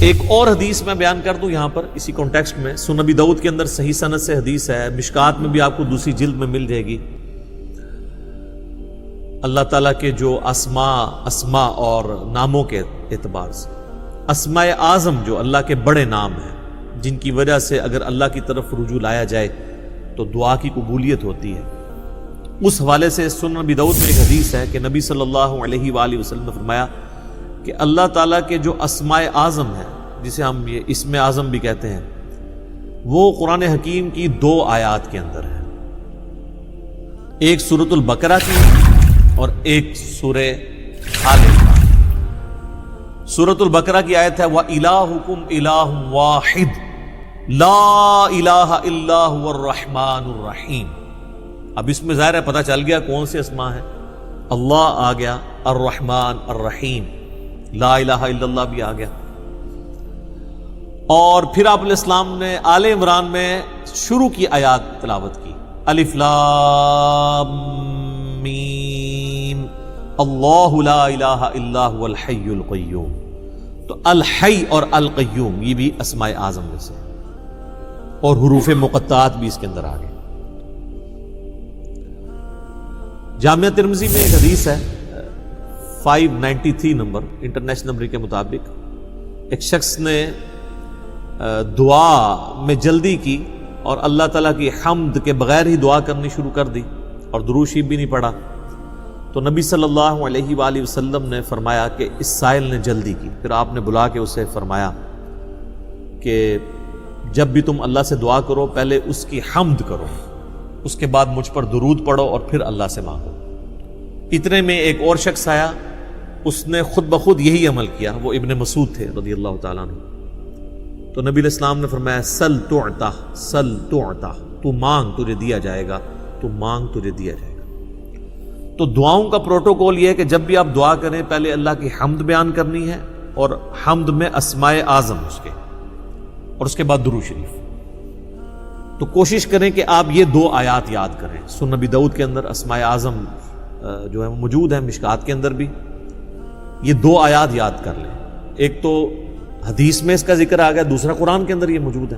ایک اور حدیث میں بیان کر دوں یہاں پر اسی کانٹیکسٹ میں، سنن ابی داؤد کے اندر صحیح سند سے حدیث ہے، مشکات میں بھی آپ کو دوسری جلد میں مل جائے گی۔ اللہ تعالیٰ کے جو اسماء اور ناموں کے اعتبار سے اسماء اعظم جو اللہ کے بڑے نام ہیں، جن کی وجہ سے اگر اللہ کی طرف رجوع لایا جائے تو دعا کی قبولیت ہوتی ہے، اس حوالے سے سنن ابی داؤد میں ایک حدیث ہے کہ نبی صلی اللہ علیہ وآلہ وسلم نے فرمایا کہ اللہ تعالیٰ کے جو اسماء اعظم ہیں، جسے ہم یہ اسم اعظم بھی کہتے ہیں، وہ قرآن حکیم کی 2 آیات کے اندر ہے، ایک سورۃ البقرہ کی اور ایک سورہ آل عمران۔ سورۃ البقرہ کی آیت ہے وَإِلَٰهُكُمْ إِلَٰهٌ وَاحِدٌ لَا إِلَٰهَ إِلَّا هُوَ الرَّحْمَٰنُ الرَّحِيمُ۔ اب اس میں ظاہر ہے پتہ چل گیا کون سے اسماء ہیں، اللہ آ گیا، الرحمن الرحیم، لا الہ الا اللہ بھی آ گیا۔ اور پھر آپ علیہ السلام نے آل عمران میں شروع کی آیات تلاوت کی، الف لام میم اللہ لا الہ الا هو الحی القیوم۔ تو الحی اور القیوم یہ بھی اسماء اعظم میں سے، اور حروف مقطعات بھی اس کے اندر آ گئے۔ جامعہ ترمذی میں ایک حدیث ہے 593 نمبر انٹرنیشنل نمبر کے مطابق، ایک شخص نے دعا میں جلدی کی اور اللہ تعالیٰ کی حمد کے بغیر ہی دعا کرنی شروع کر دی اور درود شریف بھی نہیں پڑھا، تو نبی صلی اللہ علیہ وآلہ وسلم نے فرمایا کہ اس سائل نے جلدی کی۔ پھر آپ نے بلا کے اسے فرمایا کہ جب بھی تم اللہ سے دعا کرو پہلے اس کی حمد کرو، اس کے بعد مجھ پر درود پڑھو اور پھر اللہ سے مانگو۔ اتنے میں ایک اور شخص آیا، اس نے خود بخود یہی عمل کیا، وہ ابن مسعود تھے رضی اللہ تعالیٰ عنہ۔ تو نبی علیہ السلام نے فرمایا سل تعطا، سل تعطا، تو مانگ تجھے دیا جائے گا، تو مانگ تجھے دیا جائے گا۔ تو دعاؤں کا پروٹوکول یہ ہے کہ جب بھی آپ دعا کریں پہلے اللہ کی حمد بیان کرنی ہے، اور حمد میں اسماء اعظم اس کے، اور اس کے بعد درود شریف۔ تو کوشش کریں کہ آپ یہ 2 آیات یاد کریں۔ سنن ابی داؤد کے اندر اسماء اعظم جو ہے موجود ہے، مشکات کے اندر بھی یہ 2 آیات یاد کر لیں۔ ایک تو حدیث میں اس کا ذکر آ گیا، دوسرا قرآن کے اندر یہ موجود ہے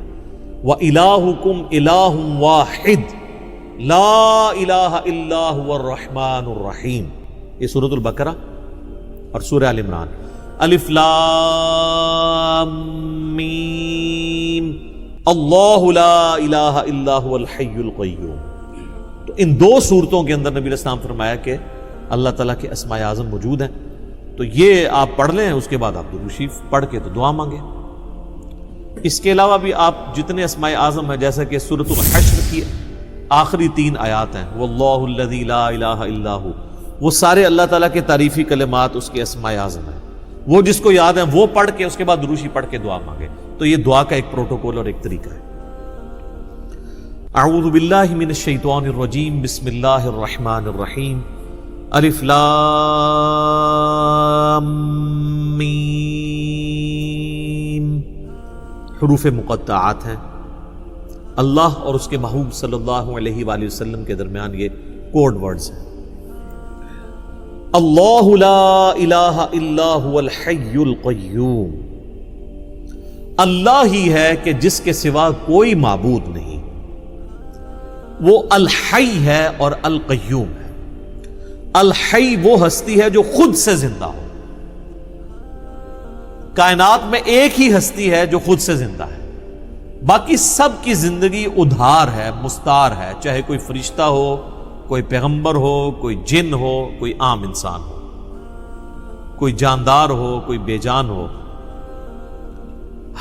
وَإِلَٰهُكُمْ إِلَٰهٌ وَاحِدٌ لَا إِلَٰهَ إِلَّا هُوَ الرَّحْمَٰنُ الرَّحِيمُ۔ یہ سورۃ البقرہ اور سورہ آل عمران۔ الف لام میم اللہ لا الہ الا هو الحی القیوم۔ تو ان 2 صورتوں کے اندر نبی علیہ السلام فرمایا کہ اللہ تعالیٰ کے اسماء اعظم موجود ہیں، تو یہ آپ پڑھ لیں، اس کے بعد آپ درود شریف پڑھ کے تو دعا مانگیں۔ اس کے علاوہ بھی آپ جتنے اسماء اعظم ہیں، جیسا کہ سورۃ الحشر کی آخری 3 آیات ہیں واللہ الذی لا الہ الا ہو، وہ سارے اللہ تعالیٰ کے تعریفی کلمات اس کے اسماء اعظم ہیں، وہ جس کو یاد ہیں وہ پڑھ کے اس کے بعد درود شریف پڑھ کے دعا مانگے۔ تو یہ دعا کا ایک پروٹوکول اور ایک طریقہ ہے۔ اعوذ باللہ من الشیطان الرجیم، بسم اللہ الرحمن الرحیم، الف لام میم۔ حروف مقطعات ہیں، اللہ اور اس کے محبوب صلی اللہ علیہ وآلہ وسلم کے درمیان یہ کوڈ ورڈز ہیں۔ اللہ لا الہ الا هو الحی القیوم، اللہ ہی ہے کہ جس کے سوا کوئی معبود نہیں، وہ الحی ہے اور القیوم ہے۔ الحی وہ ہستی ہے جو خود سے زندہ ہو، کائنات میں ایک ہی ہستی ہے جو خود سے زندہ ہے، باقی سب کی زندگی ادھار ہے، مستار ہے، چاہے کوئی فرشتہ ہو، کوئی پیغمبر ہو، کوئی جن ہو، کوئی عام انسان ہو، کوئی جاندار ہو، کوئی بے جان ہو،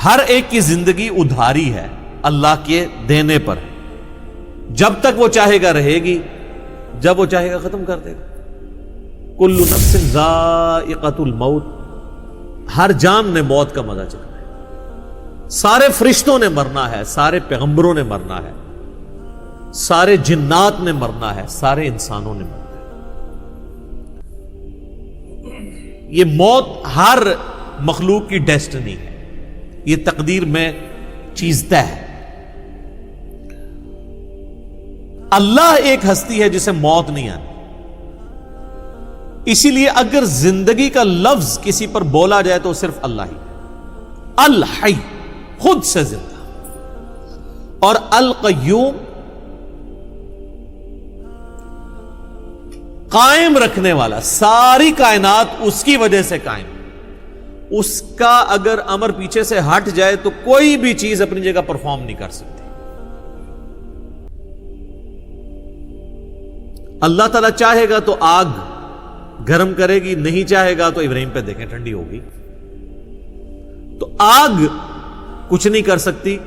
ہر ایک کی زندگی ادھاری ہے، اللہ کے دینے پر ہے۔ جب تک وہ چاہے گا رہے گی، جب وہ چاہے گا ختم کر دے گا۔ کل نفس ذائقۃ الموت، ہر جان نے موت کا مزہ چکھنا ہے، سارے فرشتوں نے مرنا ہے، سارے پیغمبروں نے مرنا ہے، سارے جنات نے مرنا ہے، سارے انسانوں نے مرنا ہے۔ یہ موت ہر مخلوق کی ڈیسٹنی ہے، یہ تقدیر میں چیز طے ہے۔ اللہ ایک ہستی ہے جسے موت نہیں آتی، اسی لیے اگر زندگی کا لفظ کسی پر بولا جائے تو صرف اللہ ہی ہے۔ الحی خود سے زندہ، اور القیوم قائم رکھنے والا، ساری کائنات اس کی وجہ سے قائم، اس کا اگر امر پیچھے سے ہٹ جائے تو کوئی بھی چیز اپنی جگہ پرفارم نہیں کر سکتی۔ اللہ تعالیٰ چاہے گا تو آگ گرم کرے گی، نہیں چاہے گا تو ابراہیم پہ دیکھیں ٹھنڈی ہوگی۔ تو آگ کچھ نہیں کر سکتی،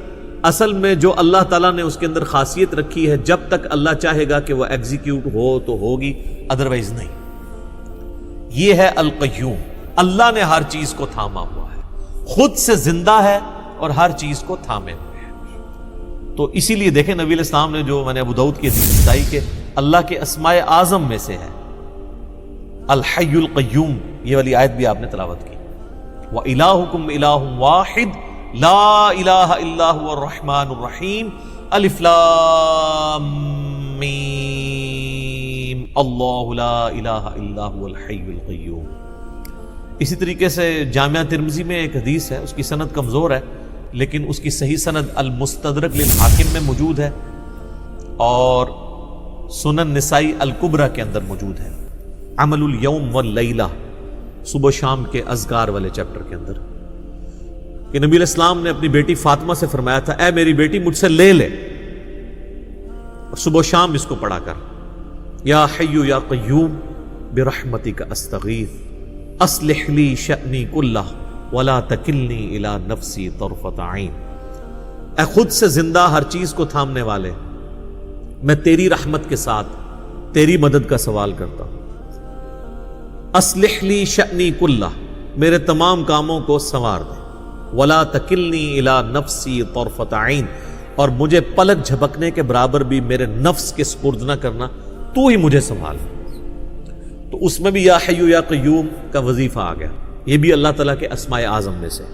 اصل میں جو اللہ تعالیٰ نے اس کے اندر خاصیت رکھی ہے، جب تک اللہ چاہے گا کہ وہ ایگزیکیوٹ ہو تو ہوگی، ادروائز نہیں۔ یہ ہے القیوم، اللہ نے ہر چیز کو تھاما ہوا ہے، خود سے زندہ ہے اور ہر چیز کو تھامے ہوئے ہے۔ تو اسی لیے دیکھیں نبی علیہ السلام نے جو میں نے ابو داؤد کی حدیث بتائی کہ اللہ کے اسماء اعظم میں سے ہے الحی القیوم، یہ والی آیت بھی آپ نے تلاوت کی، وَإِلَٰهُكُمْ إِلَٰهٌ وَاحِدٌ لَا إِلَٰهَ إِلَّا هُوَ الرَّحْمَٰنُ الرَّحِيمُ الف لام میم اللہ لا الہ الا هو الحی القیوم۔ اسی طریقے سے جامعہ ترمذی میں ایک حدیث ہے، اس کی سند کمزور ہے، لیکن اس کی صحیح سند المستدرک للحاکم میں موجود ہے، اور سنن نسائی الکبریٰ کے اندر موجود ہے، عمل الیوم واللیلہ، صبح شام کے اذکار والے چیپٹر کے اندر، کہ نبی علیہ السلام نے اپنی بیٹی فاطمہ سے فرمایا تھا، اے میری بیٹی مجھ سے لے لے اور صبح شام اس کو پڑھا کر، یا حی یا قیوم برحمتک استغیث اصلح لی شأنی کلہ ولا تکلنی الی نفسی طرفۃ عین۔ اے خود سے زندہ ہر چیز کو تھامنے والے، میں تیری رحمت کے ساتھ تیری مدد کا سوال کرتا ہوں۔ اصلح لی شأنی کلہ، میرے تمام کاموں کو سنوار دے، ولا تکلنی الی نفسی طرفۃ عین، اور مجھے پلک جھپکنے کے برابر بھی میرے نفس کے سپرد نہ کرنا، تو ہی مجھے سنبھال۔ تو اس میں بھی یا حی یا قیوم کا وظیفہ آ گیا، یہ بھی اللہ تعالیٰ کے اسماء اعظم میں سے۔